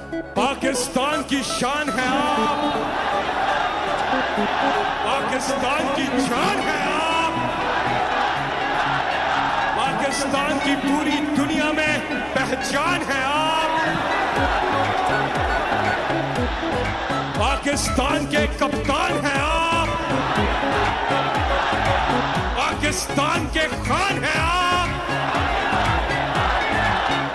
पाकिस्तान की शान है आप, पाकिस्तान की जान है आप, पाकिस्तान की पूरी दुनिया में पहचान है आप, पाकिस्तान के कप्तान हैं आप, पाकिस्तान के खान हैं आप,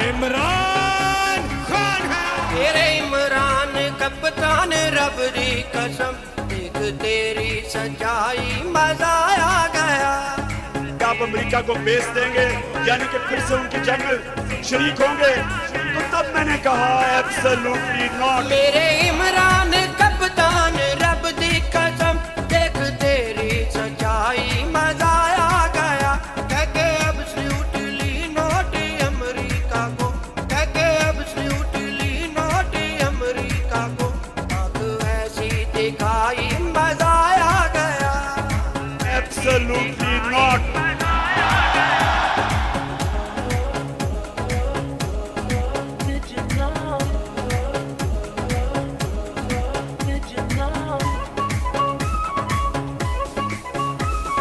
इमरान खान है। तेरे इमरान कप्तान रब दी कसम, देख तेरी सच्चाई मजा आ गया। आप अमेरिका को बेच देंगे यानी कि फिर से उनकी जंग शरीक होंगे, तो तब मैंने कहा एब्सोल्युटली नॉट। मेरे इमरान कप्तान रब दी कसम, देख तेरी सच्चाई मजा आ गया। कह के एब्सोल्युटली नॉट अमेरिका को, कह के एब्सोल्युटली नॉट अमेरिका को, आंख ऐसी दिखाई मजा आ गया। Absolutely not.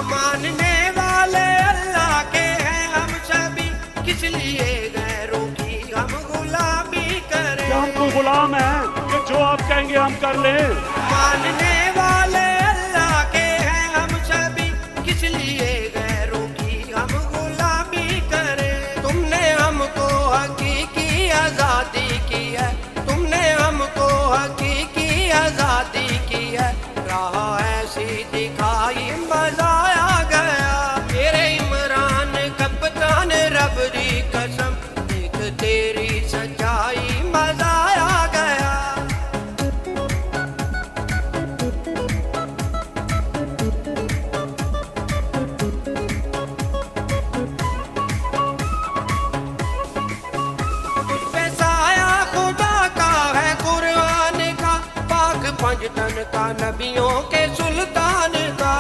मानने वाले अल्लाह के हैं हम सभी, किस लिए गैरों की हम गुलामी करें। क्या हम तो गुलाम हैं कि जो आप कहेंगे हम कर लें। मानने वाले अल्लाह के हैं हम सभी, किस लिए गैरों की हम गुलामी करें। तुमने हमको हकीकी आजादी की है, तुमने हमको हकीकी आजादी की है, राह ऐसी दिखाई मजा आ गया। तेरे इमरान कप्तान रब दी कसम, देख तेरी सच्चाई मजा आ गया। पे साया खुदा का है कुरान का, पाक पंजतन का नबियों के सुल्तान का।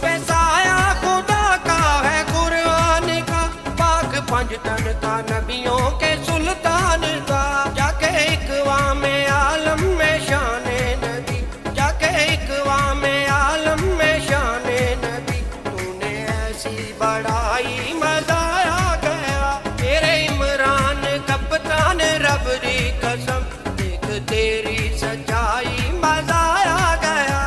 पे साया खुदा का है कुरान का, पाक पंजतन का नबियों के सुल्तान का। जाके इकवा में आलम में शाने नबी, जाके इकवा में आलम में शाने नबी, तूने ऐसी बड़ाई मजा आ गया। तेरे इमरान कप्तान रब दी कसम, देख तेरी सच्चाई मजा आ गया।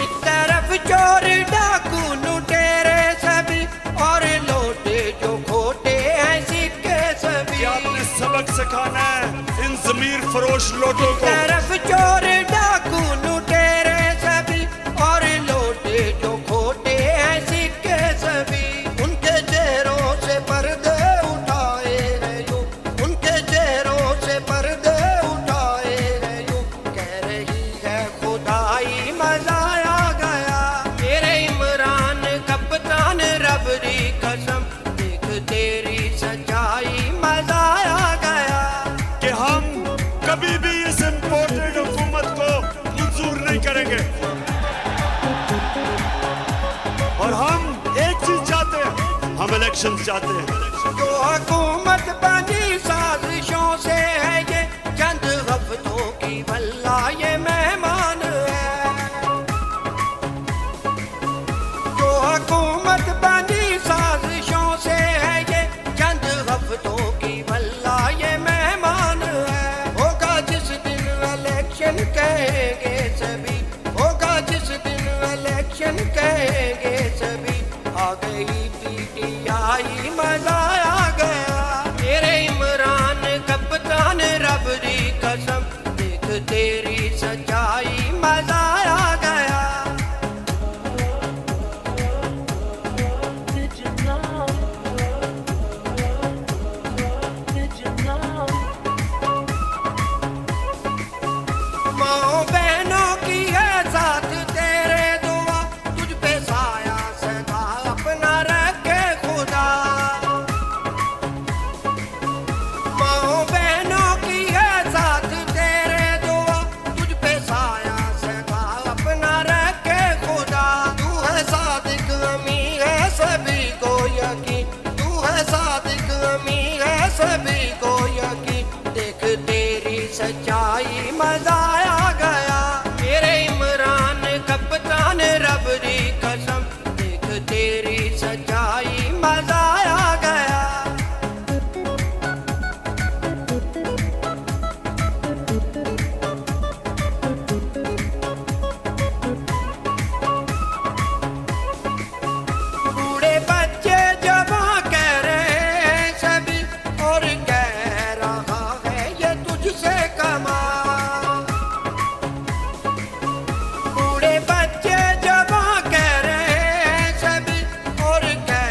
एक तरफ चोर डाकू लुटेरे सभी, और लौटे जो खोटे हैं सिक्के सभी। क्या आपने सबक सिखाना है इन जमीर फरोश लोगों को। तरफ चोर डाकू लुटेरे सभी, और लौटे जो खोटे हैं सिक्के सभी। उनके चेहरों से पर्दे उठाए हैं यूं, उनके चेहरों से पर्दे उठाए हैं यूं, कह रही है खुदाई मजा आ गया। तेरे इमरान कप्तान रब दी कसम, देख तेरी सच्चाई मजा आ गया। कि हम कभी भी इस इम्पोर्टेड हुकूमत को मंजूर नहीं करेंगे, और हम एक चीज चाहते हैं, हम इलेक्शन चाहते हैं। जो हुकूमत बनी साजिशों से है ये, चंद हफ्तों की भला ये मेहमान है। जो हुकूमत बनी साजिशों से है ये, चंद हफ्तों की भला ये मेहमान है। होगा जिस दिन इलेक्शन कहेंगे सभी, होगा जिस दिन इलेक्शन कहेंगे सभी, आ गई पीटीआई मजा आ गया। तेरे इमरान कप्तान रब दी कसम, देख तेरी सच्चाई मजा आ गया। माओ बहनों की है साथ तेरे दुआ, तुझ पे साया सदा अपना रखे खुदा। माओ बहनों की है साथ तेरे सच्चाई मजा आ गया मेरे इमरान कप्तान रब दी कसम देख तेरी सच्चाई मजा आ गया बूढ़े बच्चे जवां कह रहे हैं सभी और कह रहा है ये तुझसे कमा बूढ़े बच्चे जवां कह रहे हैं सभी और कह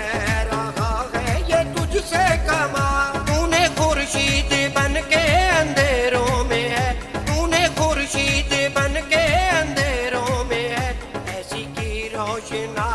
रहा है ये तुझसे कमा तूने खुर्शीद बन के अंधेरों में है तूने खुर्शीद बन के अंधेरों में है ऐसी की रोशना